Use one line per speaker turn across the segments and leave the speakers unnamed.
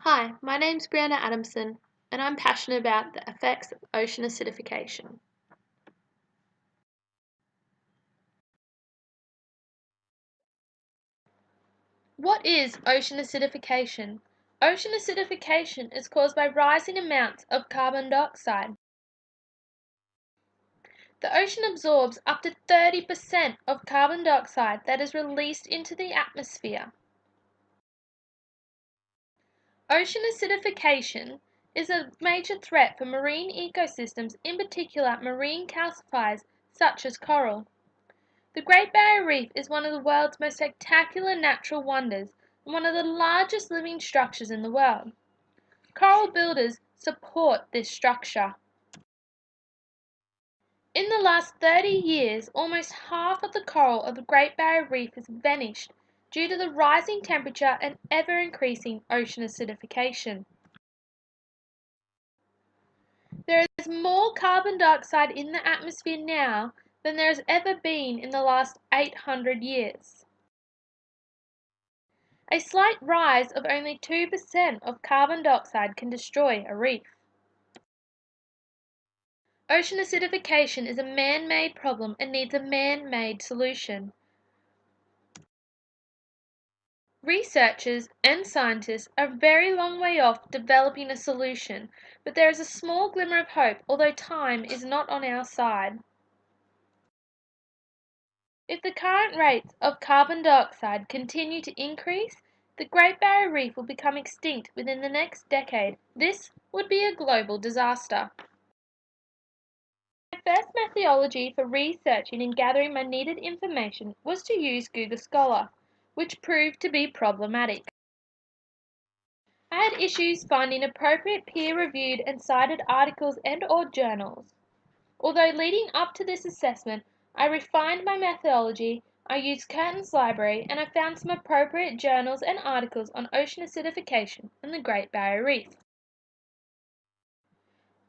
Hi, my name's Brianna Adamson, and I'm passionate about the effects of ocean acidification. What is ocean acidification? Ocean acidification is caused by rising amounts of carbon dioxide. The ocean absorbs up to 30% of carbon dioxide that is released into the atmosphere. Ocean acidification is a major threat for marine ecosystems, in particular marine calcifiers such as coral. The Great Barrier Reef is one of the world's most spectacular natural wonders and one of the largest living structures in the world. Coral builders support this structure. In the last 30 years, almost half of the coral of the Great Barrier Reef has vanished due to the rising temperature and ever-increasing ocean acidification. There is more carbon dioxide in the atmosphere now than there has ever been in the last 800 years. A slight rise of only 2% of carbon dioxide can destroy a reef. Ocean acidification is a man-made problem and needs a man-made solution. Researchers and scientists are a very long way off developing a solution, but there is a small glimmer of hope, although time is not on our side. If the current rates of carbon dioxide continue to increase, the Great Barrier Reef will become extinct within the next decade. This would be a global disaster. My first methodology for researching and gathering my needed information was to use Google Scholar, which proved to be problematic. I had issues finding appropriate peer-reviewed and cited articles and/or journals. Although leading up to this assessment, I refined my methodology, I used Curtin's library, and I found some appropriate journals and articles on ocean acidification and the Great Barrier Reef.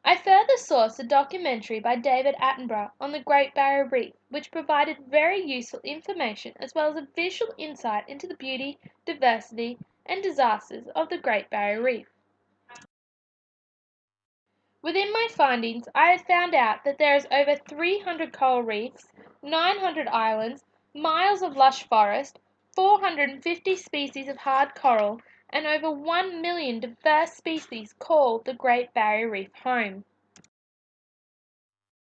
I further sourced a documentary by David Attenborough on the Great Barrier Reef, which provided very useful information as well as a visual insight into the beauty, diversity, and disasters of the Great Barrier Reef. Within my findings, I had found out that there is over 300 coral reefs, 900 islands, miles of lush forest, 450 species of hard coral, and over 1 million diverse species call the Great Barrier Reef home.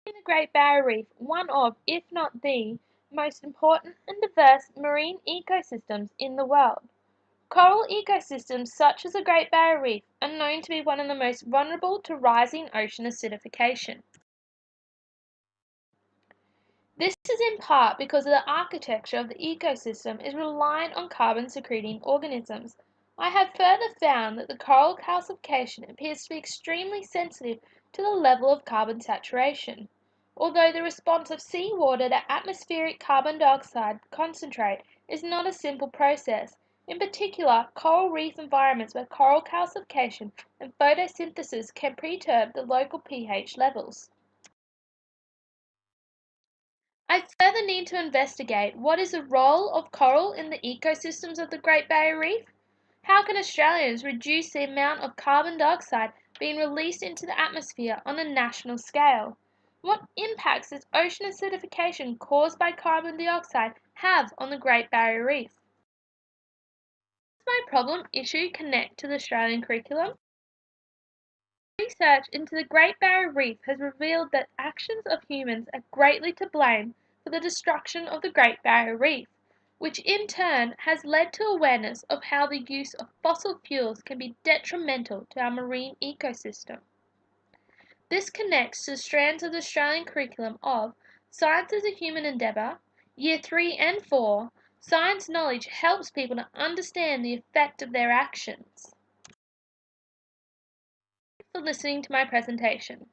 The Great Barrier Reef, one of, if not the, most important and diverse marine ecosystems in the world. Coral ecosystems such as the Great Barrier Reef are known to be one of the most vulnerable to rising ocean acidification. This is in part because the architecture of the ecosystem is reliant on carbon-secreting organisms. I have further found that the coral calcification appears to be extremely sensitive to the level of carbon saturation. Although the response of seawater to atmospheric carbon dioxide concentrate is not a simple process, in particular, coral reef environments where coral calcification and photosynthesis can perturb the local pH levels. I further need to investigate what is the role of coral in the ecosystems of the Great Barrier Reef. How can Australians reduce the amount of carbon dioxide being released into the atmosphere on a national scale? What impacts does ocean acidification caused by carbon dioxide have on the Great Barrier Reef? Does my problem issue connect to the Australian curriculum? Research into the Great Barrier Reef has revealed that actions of humans are greatly to blame for the destruction of the Great Barrier Reef, which in turn has led to awareness of how the use of fossil fuels can be detrimental to our marine ecosystem. This connects to the strands of the Australian curriculum of Science as a Human Endeavour, Year 3 and 4. Science knowledge helps people to understand the effect of their actions. Thanks for listening to my presentation.